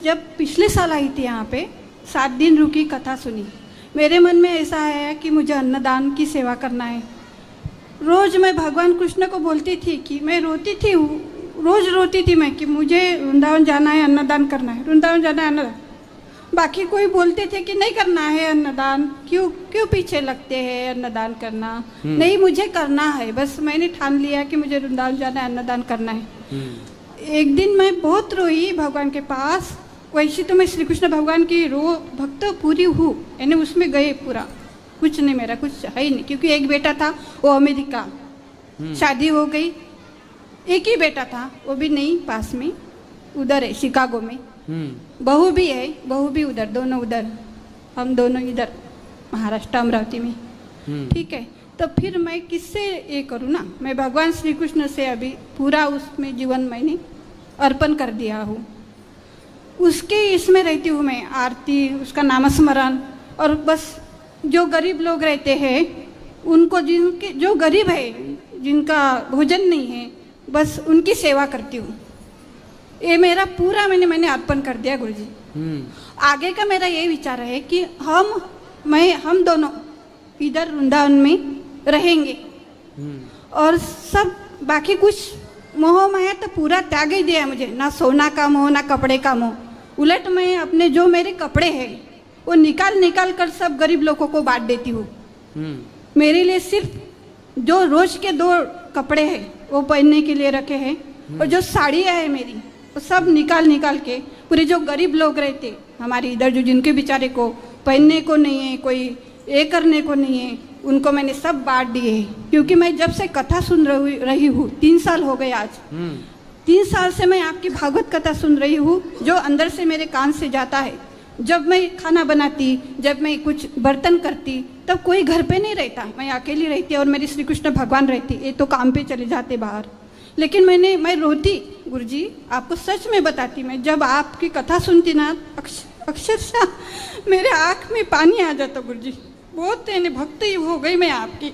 जब पिछले साल आई थी यहाँ पे 7 दिन रुकी, कथा सुनी, मेरे मन में ऐसा आया कि मुझे अन्नदान की सेवा करना है। रोज़ मैं भगवान कृष्ण को बोलती थी कि मैं रोती थी, रोज़ रोती थी मैं कि मुझे वृंदावन जाना है, अन्नदान करना है, वृंदावन जाना है, अन्नदान। बाकी कोई बोलते थे कि नहीं करना है अन्नदान, क्यों पीछे लगते हैं अन्नदान करना, नहीं मुझे करना है, बस मैंने ठान लिया कि मुझे वृंदावन जाना है, अन्नदान करना है। एक दिन मैं बहुत रोई भगवान के पास। वैसे तो मैं श्री कृष्ण भगवान की भक्त पूरी हूँ, यानी उसमें गए पूरा, कुछ नहीं मेरा कुछ है ही नहीं, क्योंकि एक बेटा था वो अमेरिका, शादी हो गई, एक ही बेटा था वो भी नहीं पास में, उधर है शिकागो में, बहू भी है, बहू भी उधर, दोनों उधर, हम दोनों इधर महाराष्ट्र अमरावती में। ठीक है, तो फिर मैं किससे ये करूँ ना, मैं भगवान श्री कृष्ण से अभी पूरा उसमें जीवन मैंने अर्पण कर दिया हूँ, उसके इसमें रहती हूँ मैं, आरती, उसका नामस्मरण, और बस जो गरीब लोग रहते हैं उनको, जिनके जो गरीब है, जिनका भोजन नहीं है, बस उनकी सेवा करती हूँ। ये मेरा पूरा मैंने अर्पण कर दिया गुरुजी। आगे का मेरा ये विचार है कि हम दोनों इधर वृंदावन में रहेंगे और सब बाकी कुछ मोह माया तो पूरा त्याग ही दिया मुझे, ना सोना का मोह, ना कपड़े का मोह। उलट मैं अपने जो मेरे कपड़े हैं वो निकाल कर सब गरीब लोगों को बांट देती हूँ। मेरे लिए सिर्फ जो रोज के 2 कपड़े हैं वो पहनने के लिए रखे हैं, और जो साड़ियाँ है मेरी वो सब निकाल के पूरे जो गरीब लोग रहते हमारे इधर, जो जिनके बेचारे को पहनने को नहीं है, कोई ये करने को नहीं है, उनको मैंने सब बांट दिए। क्योंकि मैं जब से कथा सुन रही हूँ, 3 साल हो गए आज, 3 साल से मैं आपकी भागवत कथा सुन रही हूँ, जो अंदर से मेरे कान से जाता है। जब मैं खाना बनाती, जब मैं कुछ बर्तन करती, तब कोई घर पे नहीं रहता, मैं अकेली रहती और मेरे श्री कृष्ण भगवान रहती, ये तो काम पे चले जाते बाहर। लेकिन मैं रोती गुरुजी, आपको सच में बताती, मैं जब आपकी कथा सुनती ना, अक्षरशः मेरे आँख में पानी आ जाता गुरुजी, बहुत भक्त ही हो गई मैं आपकी।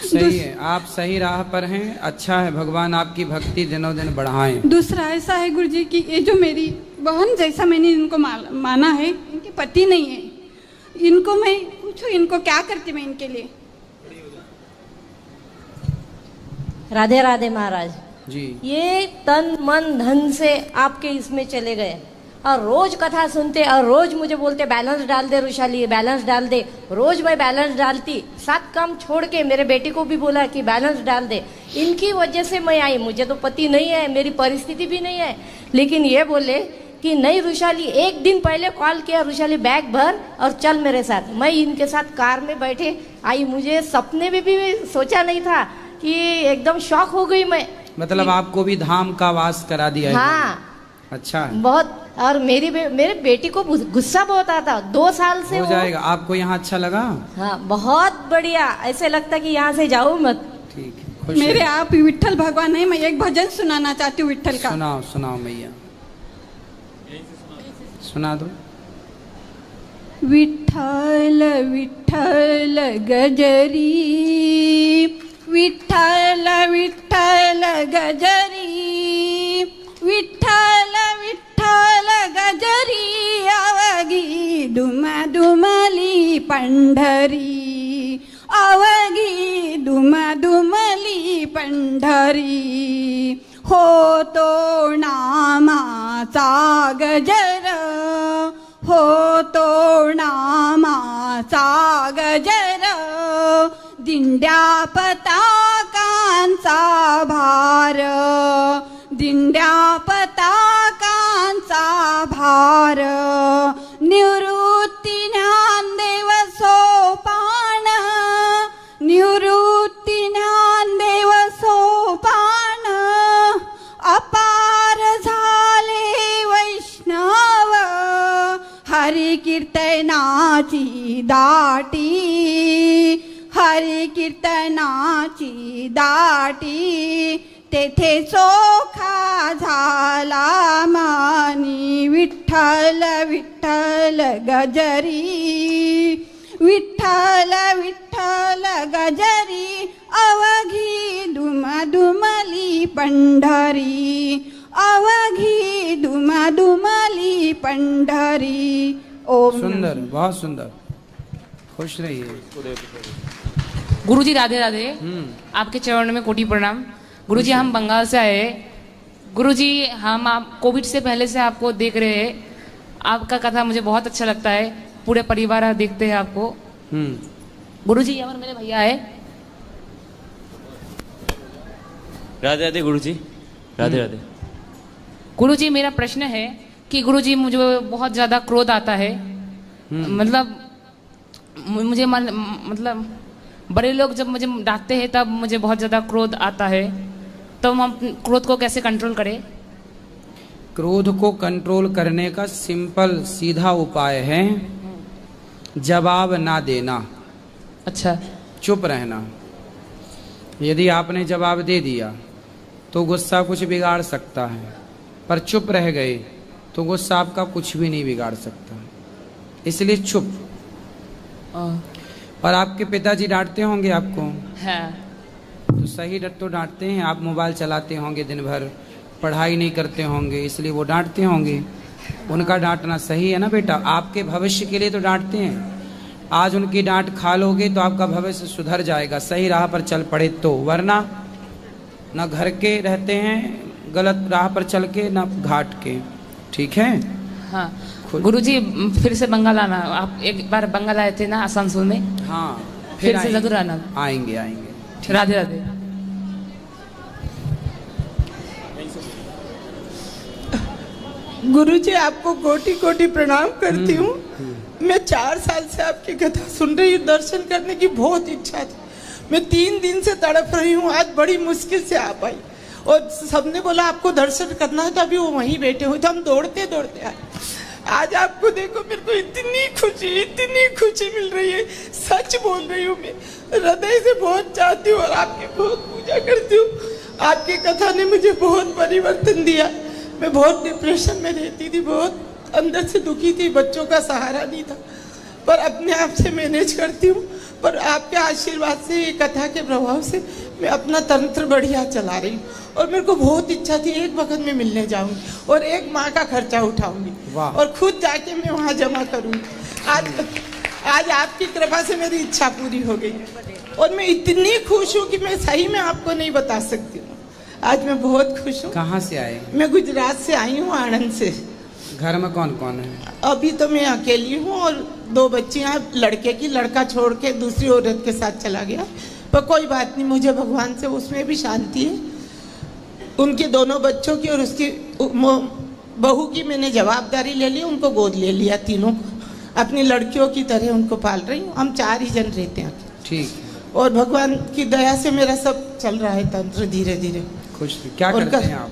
सही है, आप सही राह पर हैं, अच्छा है, भगवान आपकी भक्ति दिनों दिन बढ़ाएं। दूसरा ऐसा है गुरुजी कि ये जो मेरी बहन जैसा मैंने इनको माना है, इनके पति नहीं है, इनको मैं पूछूं इनको क्या करती मैं इनके लिए। राधे राधे महाराज जी, ये तन मन धन से आपके इसमें चले गए और रोज कथा सुनते और रोज मुझे बोलते बैलेंस डाल दे रुशाली, बैलेंस डाल दे। रोज मैं बैलेंस डालती, 7 काम छोड़ के मेरे बेटे को भी बोला कि बैलेंस डाल दे। इनकी वजह से मैं आई, मुझे तो पति नहीं है, मेरी परिस्थिति भी नहीं है, लेकिन ये बोले कि नहीं रुशाली, एक दिन पहले कॉल किया, रुशाली बैग भर और चल मेरे साथ। मैं इनके साथ कार में बैठे आई, मुझे सपने में भी सोचा नहीं था कि एकदम शॉक हो गई मैं। मतलब आपको भी धाम का वास करा दिया है। हाँ, अच्छा है। बहुत। और मेरे बेटी को गुस्सा बहुत आता, 2 साल से हो जाएगा। आपको यहाँ अच्छा लगा? हाँ, बहुत बढ़िया, ऐसे लगता कि यहाँ से जाओ मत। ठीक है, खुश मेरे है। आप विठल भगवान है, मैं एक भजन सुनाना चाहती हूँ विठल का। सुनाओ मैया, सुना दो। विठ्ठल विठ्ठल गजरी, विठ्ठल विठ्ठल गजरी, विठ्ठल विठ्ठल गजरी, अवघी दुमली पंढरी, अवघी दुमली पंढरी, होतो नामाचा गजर, होतो नामाचा गजर, दिंड्या पताकांचा भार, दिंड्या पताकांचा भार, निवृत्ती ज्ञानदेव सोपान, निवृत्ती ज्ञानदेव सोपान, अपार झाले वैष्णव, हरि कीर्तनाची दाटी, हरि कीर्तनाची दाटी, तेथे चोखा झाला मानी, विठ्ठल विठ्ठल गजरी, विठ्ठल विठ्ठल गजरी, अवघी दुमली पंढरी, अवघी दुमादुमाली पंढरी। ओम सुंदर, बहुत सुंदर, खुश रहिए। गुरुजी राधे राधे। आपके चरणों में कोटि प्रणाम। गुरुजी हम बंगाल से आए हैं। गुरुजी हम आप कोविड से पहले से आपको देख रहे हैं। आपका कथा मुझे बहुत अच्छा लगता है। पूरे परिवार देखते हैं आपको। गुरुजी यहाँ पर मेरे भैया है। राधे राधे गुरुजी, राधे राधे। गुरुजी मेरा प्रश्न है कि गुरुजी मुझे बहुत ज्यादा क्रोध आता है। मतलब मुझे मतलब बड़े लोग जब मुझे डांटते हैं तब मुझे बहुत ज्यादा क्रोध आता है। तो हम क्रोध को कैसे कंट्रोल करें? क्रोध को कंट्रोल करने का सिंपल सीधा उपाय है जवाब ना देना। अच्छा। चुप रहना। यदि आपने जवाब दे दिया तो गुस्सा कुछ बिगाड़ सकता है, पर चुप रह गए तो गुस्सा आपका कुछ भी नहीं बिगाड़ सकता। इसलिए चुप। और आपके पिताजी डांटते होंगे आपको? हाँ। तो सही तो डांटते हैं। आप मोबाइल चलाते होंगे दिन भर, पढ़ाई नहीं करते होंगे, इसलिए वो डांटते होंगे। उनका डांटना सही है ना बेटा? आपके भविष्य के लिए तो डांटते हैं। आज उनकी डांट खा लोगे तो आपका भविष्य सुधर जाएगा, सही राह पर चल पड़े तो। वरना न घर के रहते हैं गलत राह पर चल के, न घाट के। ठीक है? हाँ गुरुजी, फिर से बंगाल आना। आप एक बार बंगाल आए थे ना आसनसोल में? हाँ, फिर से जरूर आना। आएंगे आएंगे। राधे राधे। गुरुजी आपको कोटि कोटि प्रणाम करती हूँ। मैं 4 साल से आपकी कथा सुन रही हूँ। दर्शन करने की बहुत इच्छा थी। मैं 3 दिन से तड़प रही हूँ। आज बड़ी मुश्किल से आ पाई और सबने बोला आपको दर्शन करना है, तो अभी वो वहीं बैठे हुए थे। हम दौड़ते दौड़ते आए। आज आपको देखो, मेरे को इतनी खुशी मिल रही है। सच बोल रही हूँ, मैं हृदय से बहुत चाहती हूँ और आपकी बहुत पूजा करती हूँ। आपकी कथा ने मुझे बहुत परिवर्तन दिया। मैं बहुत डिप्रेशन में रहती थी, बहुत अंदर से दुखी थी, बच्चों का सहारा नहीं था, पर अपने आप से मैनेज करती हूँ। पर आपके आशीर्वाद से, ये कथा के प्रभाव से मैं अपना तंत्र बढ़िया चला रही हूँ। और मेरे को बहुत इच्छा थी एक वक्त में मिलने जाऊंगी और एक माँ का खर्चा उठाऊंगी और खुद जाके मैं वहाँ जमा करूंगी। आज आपकी कृपा से मेरी इच्छा पूरी हो गई और मैं इतनी खुश हूँ कि मैं सही में आपको नहीं बता सकती हूँ। आज मैं बहुत खुश हूँ। कहाँ से आए? मैं गुजरात से आई हूँ, आणंद से। घर में कौन कौन है? अभी तो मैं अकेली हूँ और 2 बच्चियाँ। लड़के की, लड़का छोड़ के दूसरी औरत के साथ चला गया, पर कोई बात नहीं, मुझे भगवान से उसमें भी शांति है। उनके दोनों बच्चों की और उसकी बहू की मैंने जवाबदारी ले ली, उनको गोद ले लिया। तीनों को अपनी लड़कियों की तरह उनको पाल रही हूँ। हम 4 ही जन रहते हैं। ठीक। और भगवान की दया से मेरा सब चल रहा है तंत्र धीरे धीरे। खुश। क्या करते हैं आप?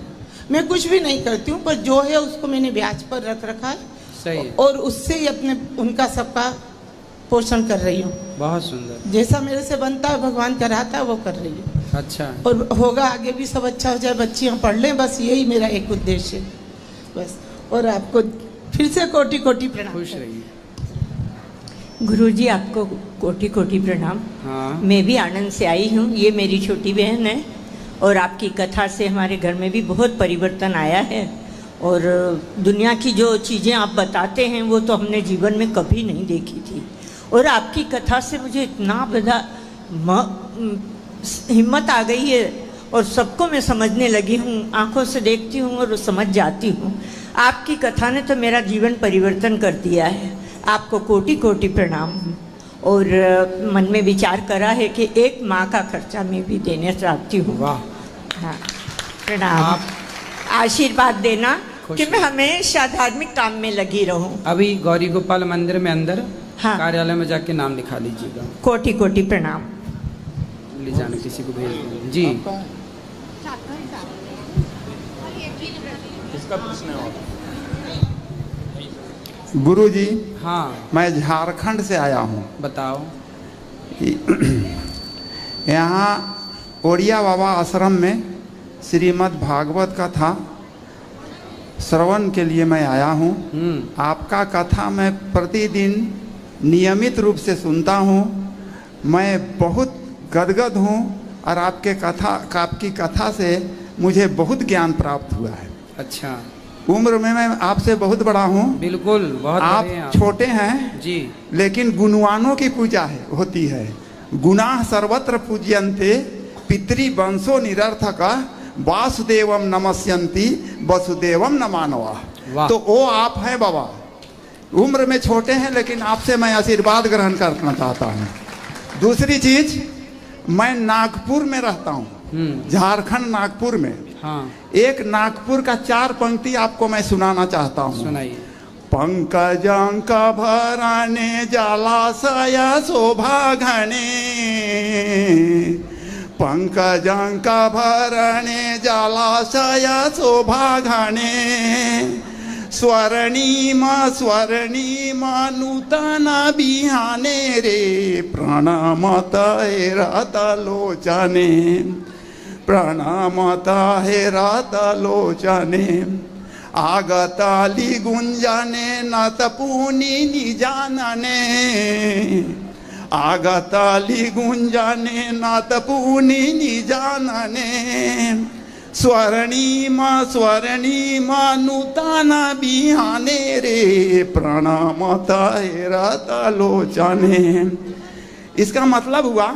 मैं कुछ भी नहीं करती हूँ, पर जो है उसको मैंने ब्याज पर रख रखा है। सही है। और उससे ही अपने उनका सबका पोषण कर रही हूँ। बहुत सुंदर। जैसा मेरे से बनता है, भगवान कराता है, वो कर रही हूँ। अच्छा। और होगा आगे भी सब अच्छा हो जाए, बच्चियाँ पढ़ लें, बस यही मेरा एक उद्देश्य है बस। और आपको फिर से कोटि कोटि प्रणाम। खुश रहिए। गुरुजी आपको कोटि कोटि प्रणाम। हाँ। मैं भी आनंद से आई हूँ। ये मेरी छोटी बहन है और आपकी कथा से हमारे घर में भी बहुत परिवर्तन आया है। और दुनिया की जो चीज़ें आप बताते हैं वो तो हमने जीवन में कभी नहीं देखी थी। और आपकी कथा से मुझे इतना बड़ा हिम्मत आ गई है और सबको मैं समझने लगी हूँ। आंखों से देखती हूँ और समझ जाती हूँ। आपकी कथा ने तो मेरा जीवन परिवर्तन कर दिया है। आपको कोटि कोटि प्रणाम। और मन में विचार करा है कि एक माँ का खर्चा मैं भी देना चाहती हूँ। वाह। हाँ, प्रणाम। आशीर्वाद देना कि मैं रहिए। हमेशा धार्मिक काम में लगी रहूं। अभी गौरी गोपाल मंदिर में अंदर हाँ। कार्यालय में जाके नाम लिखा लीजिएगा। कोटि कोटि प्रणाम। ले जाना, किसी को भेज देना जी। गुरुजी, हाँ मैं झारखंड से आया हूँ। बताओ। यहाँ ओडिया बाबा आश्रम में श्रीमद् भागवत कथा श्रवण के लिए मैं आया हूँ। आपका कथा मैं प्रतिदिन नियमित रूप से सुनता हूँ। मैं बहुत गदगद हूँ और आपकी कथा से मुझे बहुत ज्ञान प्राप्त हुआ है। अच्छा। उम्र में मैं आपसे बहुत बड़ा हूँ। बिल्कुल, बहुत आप बड़े हैं छोटे हैं जी। लेकिन गुणवानों की पूजा है होती है। गुणाः सर्वत्र पूज्यन्ते पितृ वंशो निरर्थक वासुदेवम नमस्यन्ति वसुदेवम न मानवा। तो वो आप हैं बाबा, उम्र में छोटे हैं लेकिन आपसे मैं आशीर्वाद ग्रहण करना चाहता हूँ। दूसरी चीज, मैं नागपुर में रहता हूँ, झारखंड नागपुर में। हाँ। एक नागपुर का 4 पंक्ति आपको मैं सुनाना चाहता हूँ। सुनाइए। पंकजंक भराने जलाशय शोभा घने, पंकजंक भरणे जलाशय शोभा घने, स्वर्णिम स्वर्णिम नूतन बिहाने रे, प्रणमत हेरत लोचने, प्रणमत हेरत लोचने, आगताली गुंजने नतपुनि निजानने, आगताली गुंजने नतपुनि निजानने, स्वर्णिम स्वर्णिम नूतन बिहाने रे, प्रणमत हेरत लोचने। इसका मतलब हुआ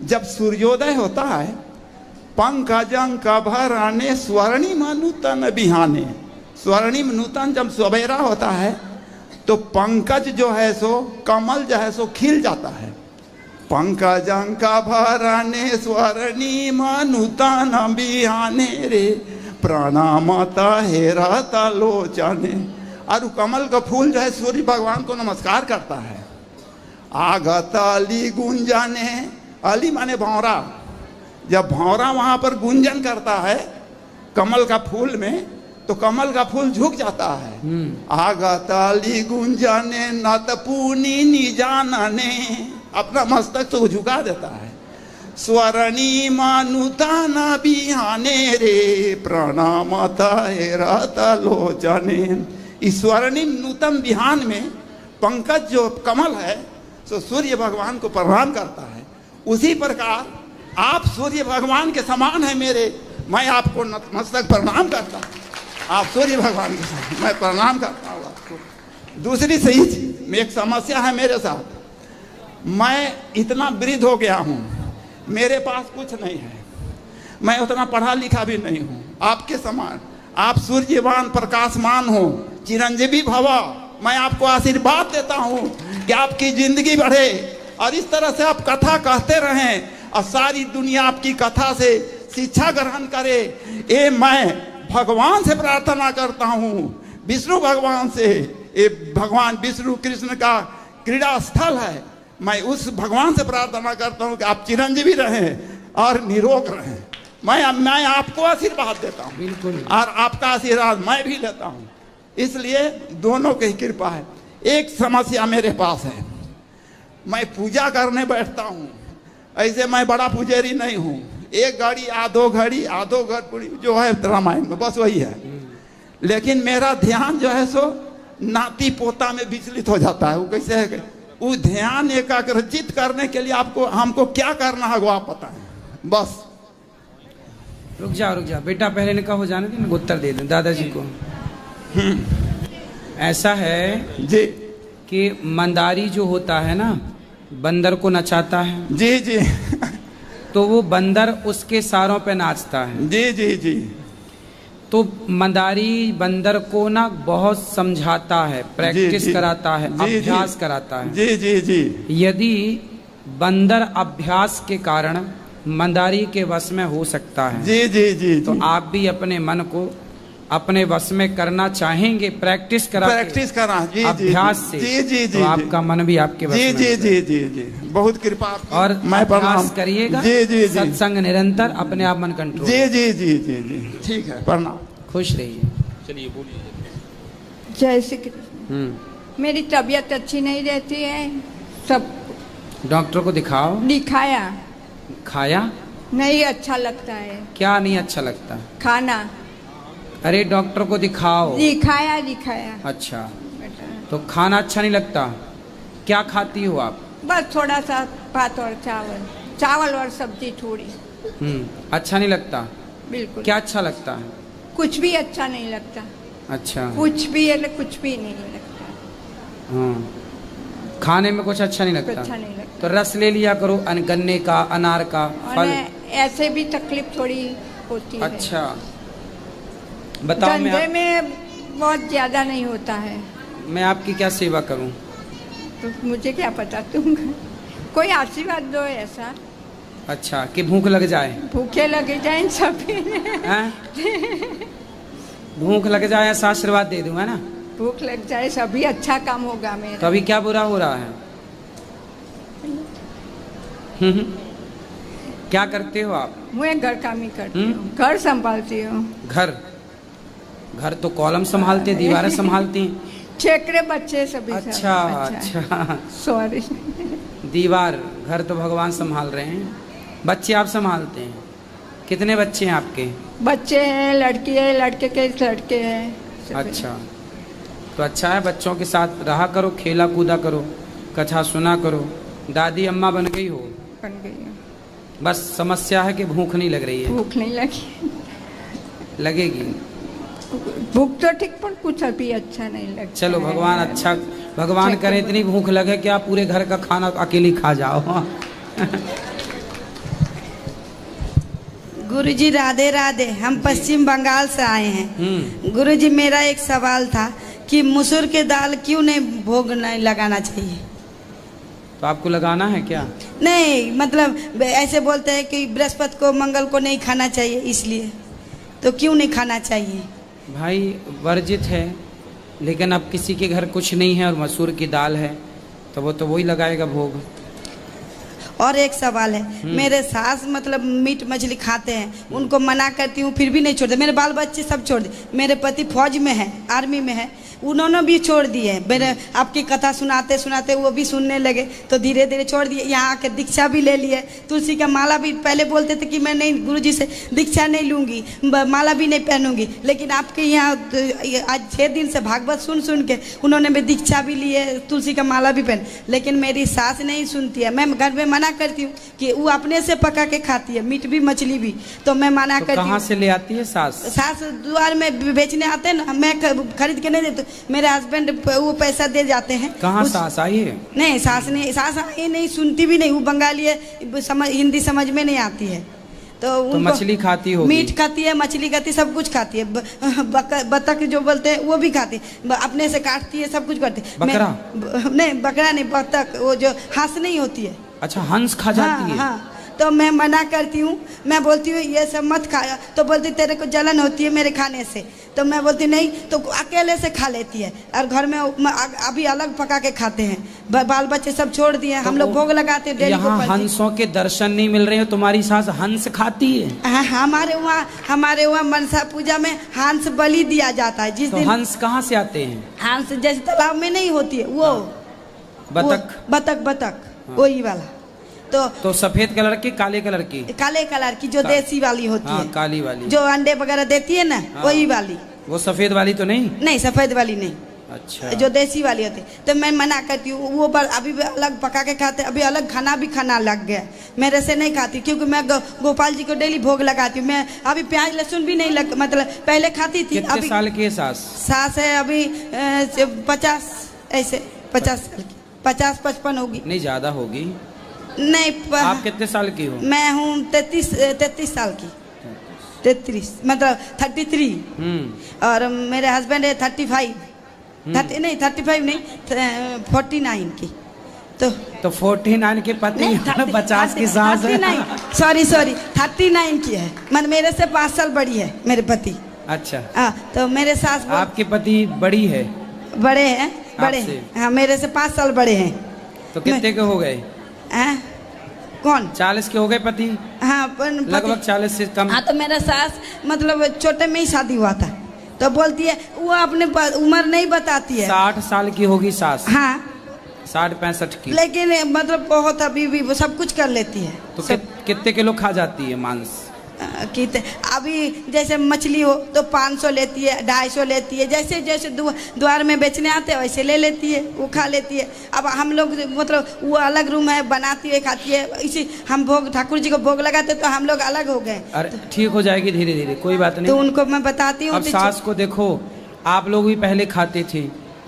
जब सूर्योदय होता है, पंकजंक भराने स्वर्णिम नूतन बिहाने, स्वर्णिम नूतन जब सवेरा होता है तो पंकज जो है सो कमल जो है सो खिल जाता है। पंकजंक भराने स्वर्णिम नूतन बिहाने रे, प्रणमत हेरत लोचने। और कमल का फूल जो है सूर्य भगवान को नमस्कार करता है। आगत अली गुंजने, अली माने भौरा, जब भौरा वहां पर गुंजन करता है कमल का फूल में तो कमल का फूल झुक जाता है। आगताली गुंजने नतपुनि निजानने, अपना मस्तक तो झुका देता है। स्वर्णिम नूतन बिहाने रे, प्रणमत हेरत लोचने। इस स्वर्णिम नूतन बिहान में पंकज जो कमल है सो सूर्य भगवान को प्रणाम करता है। उसी प्रकार आप सूर्य भगवान के समान है मेरे, मैं आपको नतमस्तक प्रणाम करता हूँ। आप सूर्य भगवान के समान, मैं प्रणाम करता हूँ आपको। दूसरी चीज, में एक समस्या है मेरे साथ, मैं इतना वृद्ध हो गया हूँ, मेरे पास कुछ नहीं है, मैं उतना पढ़ा लिखा भी नहीं हूँ आपके समान। आप सूर्यवान प्रकाशमान हो, चिरंजीवी भव। मैं आपको आशीर्वाद देता हूँ कि आपकी जिंदगी बढ़े और इस तरह से आप कथा कहते रहें और सारी दुनिया आपकी कथा से शिक्षा ग्रहण करे। ये मैं भगवान से प्रार्थना करता हूँ, विष्णु भगवान से। ये भगवान विष्णु कृष्ण का क्रीड़ा स्थल है, मैं उस भगवान से प्रार्थना करता हूँ कि आप चिरंजीवी रहें और निरोग रहें। मैं आपको आशीर्वाद देता हूँ, बिल्कुल, और आपका आशीर्वाद मैं भी लेता हूँ। इसलिए दोनों की कृपा है। एक समस्या मेरे पास है, मैं पूजा करने बैठता हूँ, ऐसे मैं बड़ा पुजारी नहीं हूँ। एक घड़ी आधो घड़ी जो है रामायण में, बस वही है। लेकिन मेरा ध्यान जो है सो नाती पोता में विचलित हो जाता है। वो कैसे है, वो ध्यान एकाग्रचित करने के लिए आपको हमको क्या करना है वो आप बताएं। बस रुक जा बेटा, पहले ने कहा हो जाने दे, उत्तर दे दें दादाजी को। ऐसा है जी कि मंदारी जो होता है ना, बंदर को नचाता है। जी जी तो वो बंदर उसके सारों पे नाचता है। जी जी जी तो मंदारी बंदर को ना बहुत समझाता है, प्रैक्टिस कराता है, अभ्यास कराता है। जी जी जी यदि बंदर अभ्यास के कारण मंदारी के वश में हो सकता है, जी जी जी तो आप भी अपने मन को अपने वश में करना चाहेंगे, प्रैक्टिस करा जी अभ्यास से, जी जी तो आपका मन भी आपके वश में। जी जी जी जी बहुत कृपा। और मैं प्रयास करिएगा, जी जी सत्संग निरंतर, अपने आप मन कंट्रोल। जी जी जी जी जी ठीक है, प्रणाम। खुश रहिए। चलिए बोलिए। जय श्री कृष्ण। मेरी तबीयत अच्छी नहीं रहती है, सब डॉक्टर को दिखाओ। दिखाया, खाया नहीं अच्छा लगता है। क्या नहीं अच्छा लगता? खाना। अरे डॉक्टर को दिखाओ। दिखाया। अच्छा, तो खाना अच्छा नहीं लगता? क्या खाती हो आप? बस थोड़ा सा भात और चावल और सब्जी थोड़ी। अच्छा नहीं लगता? बिल्कुल। क्या अच्छा लगता है? कुछ भी अच्छा नहीं लगता। अच्छा। कुछ भी है कुछ भी नहीं लगता। हाँ, खाने में कुछ अच्छा नहीं लगता। अच्छा नहीं लगता। तो रस ले लिया करो गन्ने का, अनार का, और फल। ऐसे भी तकलीफ थोड़ी होती है। अच्छा, बताओ धंधे में बहुत ज्यादा नहीं होता है। मैं आपकी क्या सेवा करूं? तो मुझे क्या पता, तुम कोई आशीर्वाद दो ऐसा। अच्छा, कि भूख लग जाए? भूखे लगे जाए सभी। हैं? भूख लग जाए ऐसा आशीर्वाद दे दूं, है ना? भूख लग जाए सभी अच्छा काम होगा मेरा। तो अभी क्या बुरा हो रहा है? क्या करते हो आप? मैं घर काम ही करती हूँ, घर संभालती हूँ। घर तो कॉलम संभालते, दीवारें संभालती हैं। छेकरे बच्चे सभी। अच्छा अच्छा, सॉरी। दीवार, घर तो भगवान संभाल रहे हैं, बच्चे आप संभालते हैं। कितने बच्चे हैं आपके? बच्चे हैं, लड़की है, लड़के के लड़के हैं। अच्छा, तो अच्छा है, बच्चों के साथ रहा करो, खेला कूदा करो, कथा सुना करो। दादी अम्मा बन गई हो? बन गई है। बस समस्या है कि भूख नहीं लग रही है। भूख नहीं लगी। लगेगी। भूख तो ठीक, पर कुछ अभी अच्छा नहीं लगता। चलो भगवान अच्छा, भगवान करे इतनी भूख लगे कि आप पूरे घर का खाना अकेले खा जाओ। गुरुजी राधे राधे। हम पश्चिम बंगाल से आए हैं। गुरुजी, मेरा एक सवाल था कि मसूर के दाल क्यों नहीं भोग नहीं लगाना चाहिए? तो आपको लगाना है क्या? नहीं, मतलब ऐसे बोलते हैं कि बृहस्पति को, मंगल को नहीं खाना चाहिए, इसलिए तो क्यों नहीं खाना चाहिए? भाई वर्जित है, लेकिन अब किसी के घर कुछ नहीं है और मसूर की दाल है तो वो वही लगाएगा भोग। और एक सवाल है, मेरे सास मतलब मीट मछली खाते हैं, उनको मना करती हूँ फिर भी नहीं छोड़ते। मेरे बाल बच्चे सब छोड़ दिए। मेरे पति फौज में है, आर्मी में है, उन्होंने भी छोड़ दिए। मेरे आपकी कथा सुनाते सुनाते वो भी सुनने लगे, तो धीरे धीरे छोड़ दिए। यहाँ आके दीक्षा भी ले लिए, तुलसी का माला भी। पहले बोलते थे कि मैं नहीं, गुरुजी से दीक्षा नहीं लूँगी, माला भी नहीं पहनूंगी, लेकिन आपके यहाँ आज 6 दिन से भागवत सुन सुन के उन्होंने भी दीक्षा भी लिए, तुलसी का माला भी पहन। लेकिन मेरी सास नहीं सुनती है। मैं घर में मना करती हूँ कि वो अपने से पका के खाती है, मीट भी मछली भी, तो मैं मना करती हूँ। कहाँ से ले आती है सास? सास द्वार में बेचने आते हैं ना, मैं खरीद के नहीं देती, मेरे हस्बैंड वो पैसा दे जाते हैं। कहाँ सास आई है? नहीं, सास नहीं, सास आई नहीं, सुनती भी नहीं। वो बंगाली है, हिंदी समझ में नहीं आती है। तो मछली खाती होगी? मीट खाती है, मछली खाती है, सब कुछ खाती है। बतख जो बोलते हैं वो भी खाती है, अपने से काटती है, सब कुछ करती है। बकरा? नहीं, बकरा नहीं, बतख, वो जो हंस नहीं होती है। अच्छा, हंस खा जाती है? हाँ, तो मैं मना करती हूँ, मैं बोलती हूँ ये सब मत खाया, तो बोलती तेरे को जलन होती है मेरे खाने से, तो मैं बोलती नहीं, तो अकेले से खा लेती है। और घर में अभी अलग पका के खाते हैं, बाल बच्चे सब छोड़ दिए। हम लोग भोग लगाते हैं डेली। यहाँ हंसों के दर्शन नहीं मिल रहे हो, तुम्हारी सास हंस खाती है? हाँ, हमारे वहाँ मनसा पूजा में हंस बलि दिया जाता है। जिस दिन हंस कहाँ से आते हैं? हंस जैसे तालाब में नहीं होती है वो, बतख वही वाला। तो सफेद कलर की, काले कलर की? काले कलर की जो देसी वाली होती है, काली वाली जो अंडे वगैरह देती है ना, वही वाली। वो सफेद वाली तो नहीं? नहीं, सफेद वाली नहीं। अच्छा, जो देसी वाली होती है, तो मैं मना करती हूँ। वो अभी भी अलग पका के खाते, अभी अलग खाना भी खाना लग गया, मेरे से नहीं खाती, क्योंकि मैं गोपाल जी को डेली भोग लगाती हूँ। मैं अभी प्याज लहसुन भी नहीं मतलब पहले खाती थी। कितने साल की है सास? सास है अभी 50, ऐसे 50 साल की, 50-55 होगी। नहीं, ज्यादा होगी। नहीं, आप कितने साल की हो? मैं हूँ 33 साल की, 33 मतलब 33। और मेरे हस्बैंड है 35, नहीं 35 नहीं, 49 की। तो 49 के पति 50 की सास है। सॉरी 39 की है, मतलब मेरे से 5 साल बड़ी है मेरे पति। अच्छा, तो मेरे सास आपके पति बड़ी है? बड़े हैं, बड़े हैं, हाँ, मेरे से 5 साल बड़े हैं। तो कितने के हो गए? कौन? 40 के हो गए पति? हाँ, लगभग 40 से कम। हाँ, तो मेरा सास मतलब छोटे में ही शादी हुआ था, तो बोलती है वो अपने उम्र नहीं बताती है। 60 साल की होगी सास? हाँ, 60-65 की। लेकिन मतलब बहुत अभी भी वो सब कुछ कर लेती है। तो कितने किलो खा जाती है मांस? अभी जैसे मछली हो तो 500 लेती है, 250 लेती है, जैसे जैसे द्वार में बेचने आते हैं वैसे ले लेती है, वो खा लेती है। अब हम लोग मतलब वो अलग रूम है, बनाती है, खाती है। इसी हम भोग ठाकुर जी को भोग लगाते तो हम लोग अलग हो गए। अरे ठीक हो जाएगी धीरे धीरे, कोई बात नहीं। तो उनको मैं बताती हूँ। अब सास को देखो, आप लोग भी पहले खाते थे,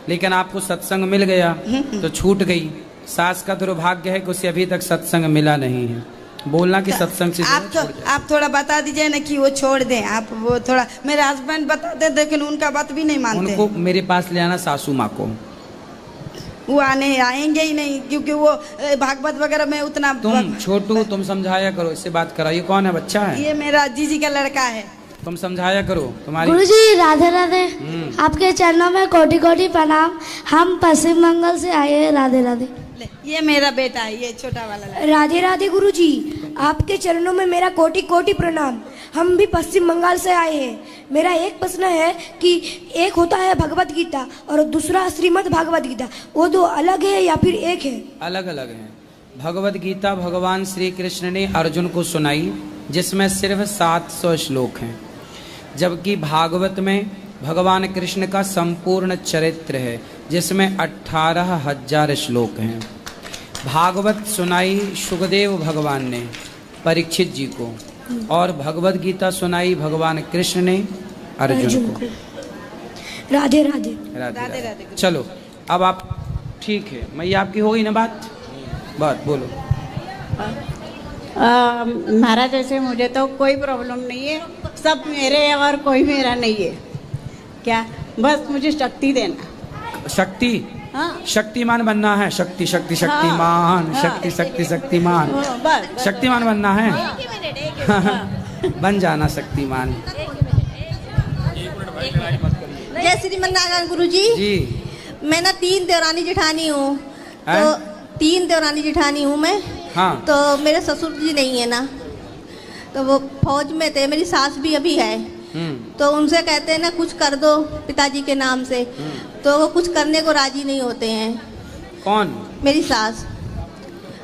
लेकिन आपको सत्संग मिल गया तो छूट गई। सास का दुर्भाग्य है कि उसे अभी तक सत्संग मिला नहीं है। बोलना कि सत्संग से आप थोड़ा बता दीजिए ना कि वो छोड़ दें। आप वो थोड़ा, मेरे हस्बैंड बताते लेकिन उनका बात भी नहीं मानते। उनको मेरे पास ले आना, सासू माँ को। वो आएंगे ही नहीं, क्योंकि वो भागवत वगैरह में उतना। तुम छोटू, तुम समझाया करो, इससे बात कराइए। कौन है बच्चा है? ये मेरा जीजी का लड़का है। तुम समझाया करो। तुम्हारी गुरुजी राधे राधे। आपके चरणों में कोटि कोटि प्रणाम। हम पश्चिम बंगाल से आए हैं। राधे राधे। ये मेरा बेटा है, ये छोटा वाला। राधे राधे गुरुजी, आपके चरणों में मेरा कोटि कोटि प्रणाम। हम भी पश्चिम बंगाल से आए हैं। मेरा एक प्रश्न है कि एक होता है भगवत गीता और दूसरा श्रीमद् भागवत गीता, वो दो अलग है या फिर एक है? अलग अलग है। भगवत गीता भगवान श्री कृष्ण ने अर्जुन को सुनाई, जिसमें सिर्फ 700 श्लोक हैं, जबकि भागवत में भगवान कृष्ण का संपूर्ण चरित्र है, जिसमें 18,000 श्लोक हैं। भागवत सुनाई सुखदेव भगवान ने परीक्षित जी को, और भगवत गीता सुनाई भगवान कृष्ण ने अर्जुन को। राधे राधे। राधे राधे। चलो अब आप ठीक है, मैया आपकी हो गई ना बात बोलो। महाराज जैसे मुझे तो कोई प्रॉब्लम नहीं है, सब मेरे और कोई मेरा नहीं है। क्या बस मुझे शक्ति देना। शक्ति? हाँ। शक्तिमान बनना है। शक्ति शक्ति शक्तिमान। हाँ। शक्ति शक्ति शक्तिमान। शक्तिमान बनना है। बन जाना शक्तिमान। जय श्रीमन्नारायण गुरुजी जी। मैं ना 3 देवरानी जेठानी हूँ, तो 3 देवरानी जेठानी हूँ मैं। हाँ। तो मेरे ससुर जी नहीं है ना, तो वो फौज में थे। मेरी सास भी अभी है, तो उनसे कहते हैं ना कुछ कर दो पिताजी के नाम से, तो वो कुछ करने को राजी नहीं होते हैं। कौन? मेरी सास।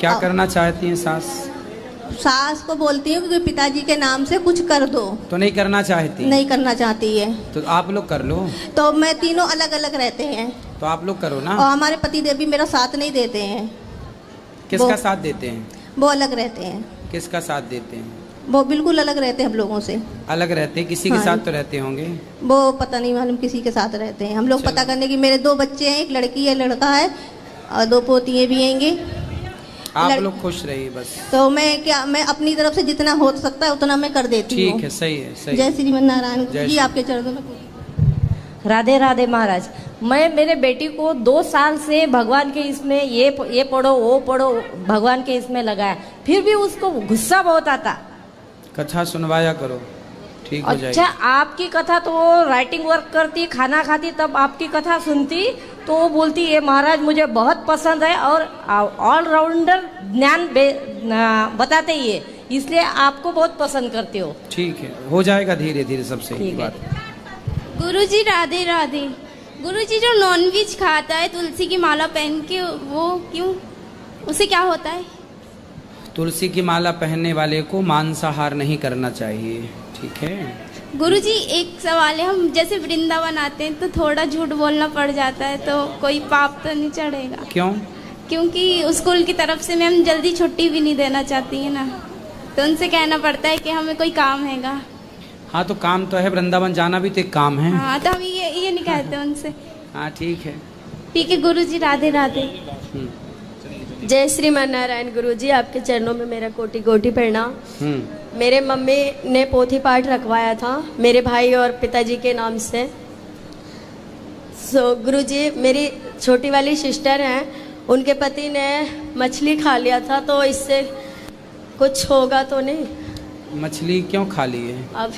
क्या करना चाहती हैं सास? सास को बोलती हूँ कि पिताजी के नाम से कुछ कर दो, तो नहीं करना चाहती। नहीं करना चाहती है। तो आप लोग कर लो। तो मैं तीनों अलग अलग रहते हैं, तो आप लोग करो ना। और हमारे पतिदेव भी मेरा साथ नहीं देते हैं। किसका साथ देते हैं? वो अलग रहते हैं। किसका साथ देते हैं? वो बिल्कुल अलग रहते हैं हम लोगों से। अलग रहते हैं? किसी के साथ तो रहते होंगे। वो पता नहीं मालूम किसी के साथ रहते हैं। हम लोग पता करने की, मेरे 2 बच्चे हैं, एक लड़की है लड़का है, और 2 पोतियाँ भी हैंगे। आप लोग खुश रहिए बस। तो मैं अपनी तरफ से जितना हो सकता है उतना मैं कर देती हूँ। ठीक है, सही है, सही। जय श्रीमन्नारायण जी, आपके चरणों में। राधे राधे महाराज। मैं मेरे बेटी को 2 साल से भगवान के इसमें ये पढ़ो वो पढ़ो भगवान के इसमें लगाया, फिर भी उसको गुस्सा बहुत आता। कथा सुनवाया करो, ठीक हो जाएगी। अच्छा, आपकी कथा तो वो राइटिंग वर्क करती, खाना खाती, तब आपकी कथा सुनती तो वो बोलती है महाराज मुझे बहुत पसंद है, और ऑलराउंडर ज्ञान बताते ही है, इसलिए आपको बहुत पसंद करते हो। ठीक है, हो जाएगा धीरे धीरे सब सही बात। गुरुजी राधे राधे। गुरुजी जो नॉनवेज खाता है तुलसी की माला पहन के, वो क्यों, उसे क्या होता है? तुलसी की माला पहनने वाले को मांसाहार नहीं करना चाहिए, ठीक है। गुरुजी एक सवाल है, हम जैसे वृंदावन आते हैं तो थोड़ा झूठ बोलना पड़ जाता है, तो कोई पाप तो नहीं चढ़ेगा? क्यों? क्योंकि स्कूल की तरफ से मैम जल्दी छुट्टी भी नहीं देना चाहती है ना, तो उनसे कहना पड़ता है कि हमें कोई काम हैगा। हाँ तो काम तो है, वृंदावन जाना भी तो एक काम है। हाँ तो हम ये नहीं कहते उनसे। हाँ ठीक है, ठीक है गुरुजी, राधे राधे। जय श्रीमन्नारायण गुरुजी, आपके चरणों में मेरा कोटि कोटि प्रणाम। मेरे मम्मी ने पोथी पाठ रखवाया था मेरे भाई और पिताजी के नाम से। सो गुरुजी, मेरी छोटी वाली सिस्टर हैं, उनके पति ने मछली खा लिया था, तो इससे कुछ होगा तो नहीं? मछली क्यों खा ली है? अब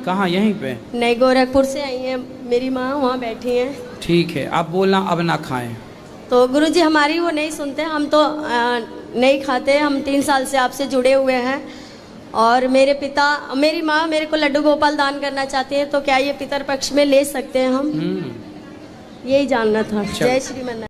कहाँ? यहीं पे? नहीं, गोरखपुर से आई हैं मेरी माँ, वहाँ बैठी हैं। ठीक है, आप बोलना अब ना खाएं। तो गुरुजी हमारी वो नहीं सुनते, हम तो नहीं खाते। हम 3 साल से आपसे जुड़े हुए हैं, और मेरी माँ मेरे को लड्डू गोपाल दान करना चाहती है, तो क्या ये पितर पक्ष में ले सकते हैं हम? यही जानना था। जय श्रीमन्नारायण।